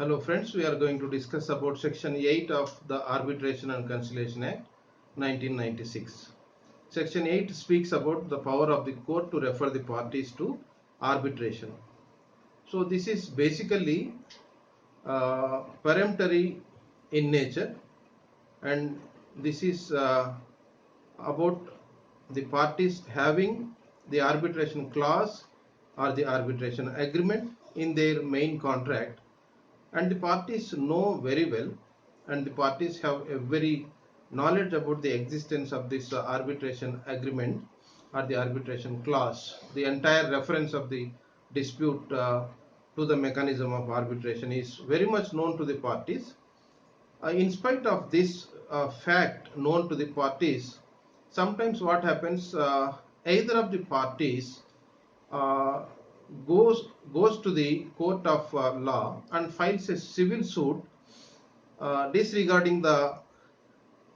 Hello friends, we are going to discuss about section 8 of the Arbitration and Conciliation Act 1996. Section 8 speaks about the power of the court to refer the parties to arbitration. So this is basically peremptory in nature, and this is about the parties having the arbitration clause or the arbitration agreement in their main contract, and the parties know very well, and the parties have a very knowledge about the existence of this arbitration agreement or the arbitration clause. The entire reference of the dispute to the mechanism of arbitration is very much known to the parties. In spite of this fact known to the parties, sometimes what happens, either of the parties uh, goes to the court of law and files a civil suit disregarding the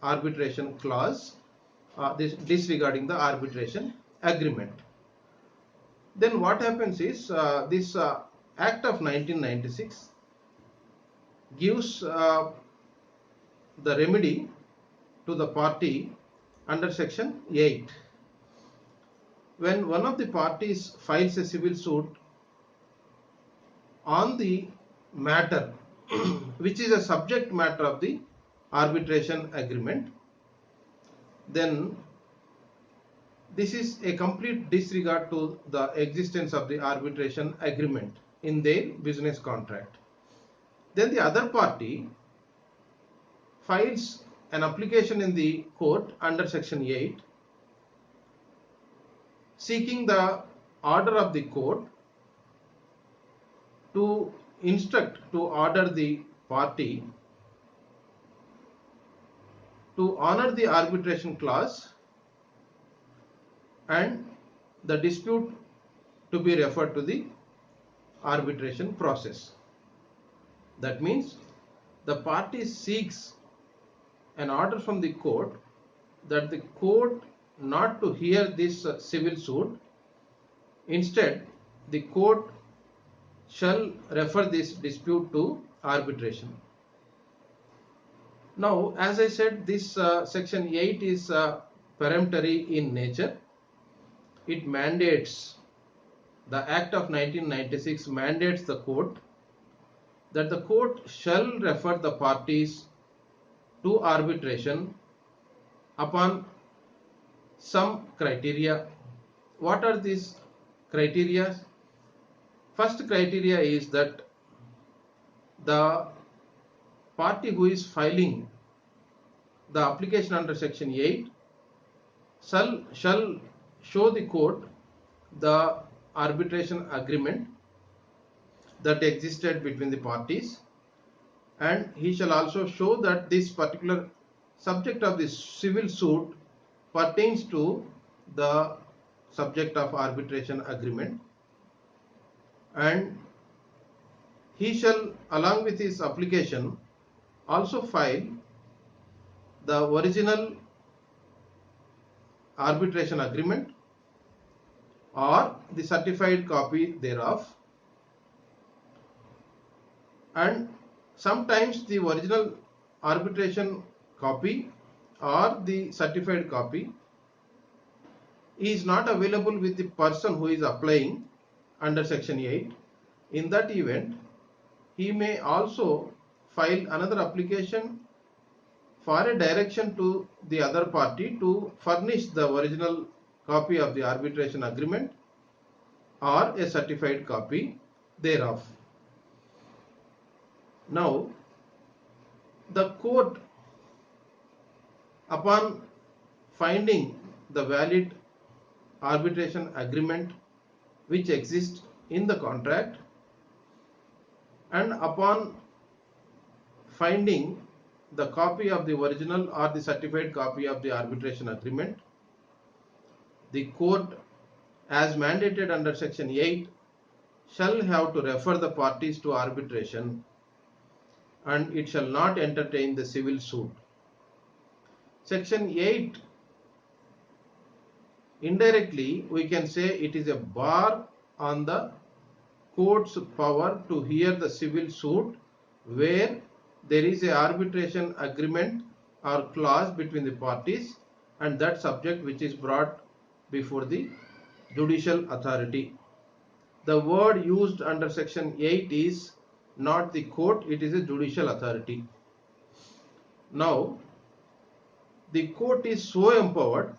arbitration clause, disregarding the arbitration agreement. Then what happens is, this Act of 1996 gives the remedy to the party under section 8. When one of the parties files a civil suit on the matter which is a subject matter of the arbitration agreement, then this is a complete disregard to the existence of the arbitration agreement in their business contract. Then the other party files an application in the court under section 8 seeking the order of the court to instruct, to order the party to honor the arbitration clause and the dispute to be referred to the arbitration process. That means the party seeks an order from the court that the court not to hear this civil suit. Instead, the court shall refer this dispute to arbitration. Now, as I said, this section 8 is peremptory in nature. It mandates, the Act of 1996 mandates the court that the court shall refer the parties to arbitration upon some criteria. What are these criteria? First criteria is that the party who is filing the application under section 8 shall show the court the arbitration agreement that existed between the parties, and he shall also show that this particular subject of this civil suit pertains to the subject of arbitration agreement, and he shall, along with his application, also file the original arbitration agreement or the certified copy thereof. And sometimes the original arbitration copy or the certified copy is not available with the person who is applying under section 8. In that event, he may also file another application for a direction to the other party to furnish the original copy of the arbitration agreement or a certified copy thereof. Now, the court, upon finding the valid arbitration agreement which exists in the contract, and upon finding the copy of the original or the certified copy of the arbitration agreement, the court, as mandated under section 8, shall have to refer the parties to arbitration, and it shall not entertain the civil suit. Section 8, indirectly we can say, it is a bar on the court's power to hear the civil suit where there is a arbitration agreement or clause between the parties and that subject which is brought before the judicial authority. The word used under section 8 is not the court, it is a judicial authority. Now, the court is so empowered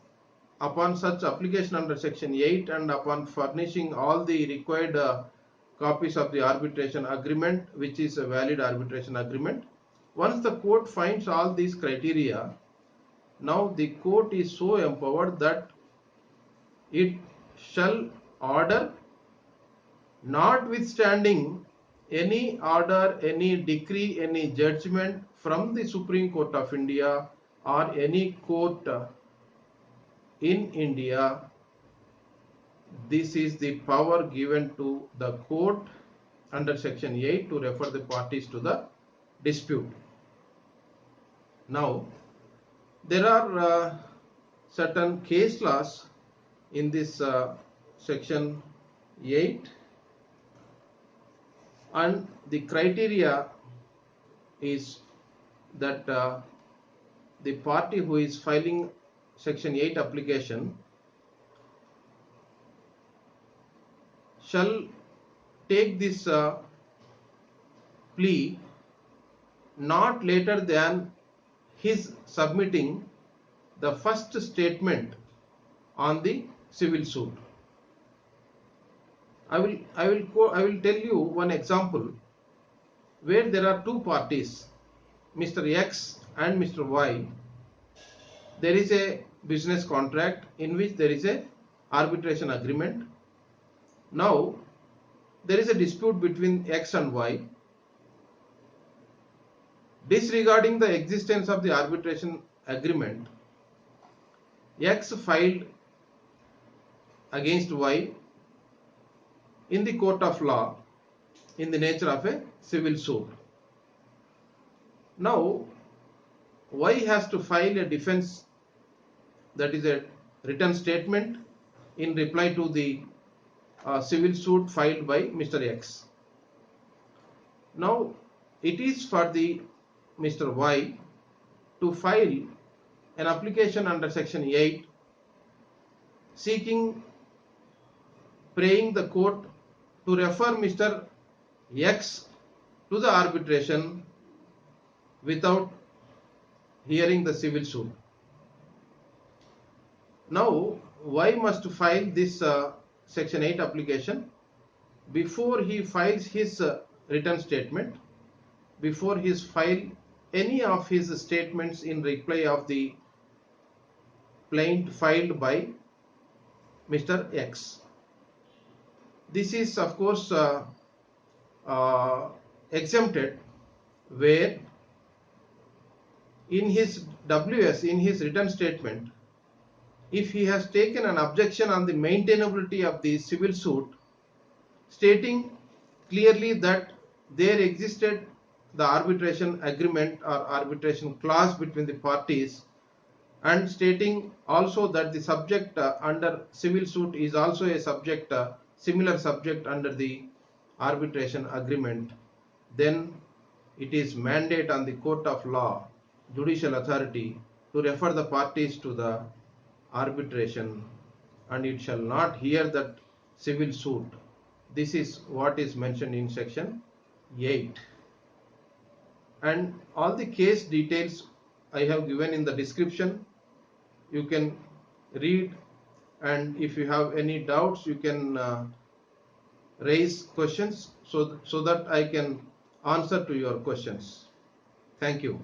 upon such application under section 8 and upon furnishing all the required copies of the arbitration agreement, which is a valid arbitration agreement. Once the court finds all these criteria, now the court is so empowered that it shall order, notwithstanding any order, any decree, any judgment from the Supreme Court of India or any court in India. This is the power given to the court under section 8 to refer the parties to the dispute. Now, there are certain case laws in this section 8, and the criteria is that the party who is filing section 8 application shall take this plea not later than his submitting the first statement on the civil suit. I will tell you one example where there are two parties, Mr. X and Mr. Y. There is a business contract in which there is a arbitration agreement. Now there is a dispute between X and Y. Disregarding the existence of the arbitration agreement, X filed against Y in the court of law in the nature of a civil suit. Now Y has to file a defense, that is a written statement in reply to the civil suit filed by Mr. X. Now it is for the Mr. Y to file an application under section 8 seeking, praying the court to refer Mr. X to the arbitration without hearing the civil suit. Now Y must file this section 8 application before he files his written statement, before he file any of his statements in reply of the plaint filed by Mr. X. This is of course exempted where in his WS, in his written statement, if he has taken an objection on the maintainability of the civil suit, stating clearly that there existed the arbitration agreement or arbitration clause between the parties, and stating also that the subject under civil suit is also a subject, similar subject under the arbitration agreement, then it is mandate on the court of law, judicial authority, to refer the parties to the arbitration, and it shall not hear that civil suit. This is what is mentioned in section 8, and all the case details I have given in the description. You can read, and if you have any doubts you can raise questions so that I can answer to your questions. Thank you.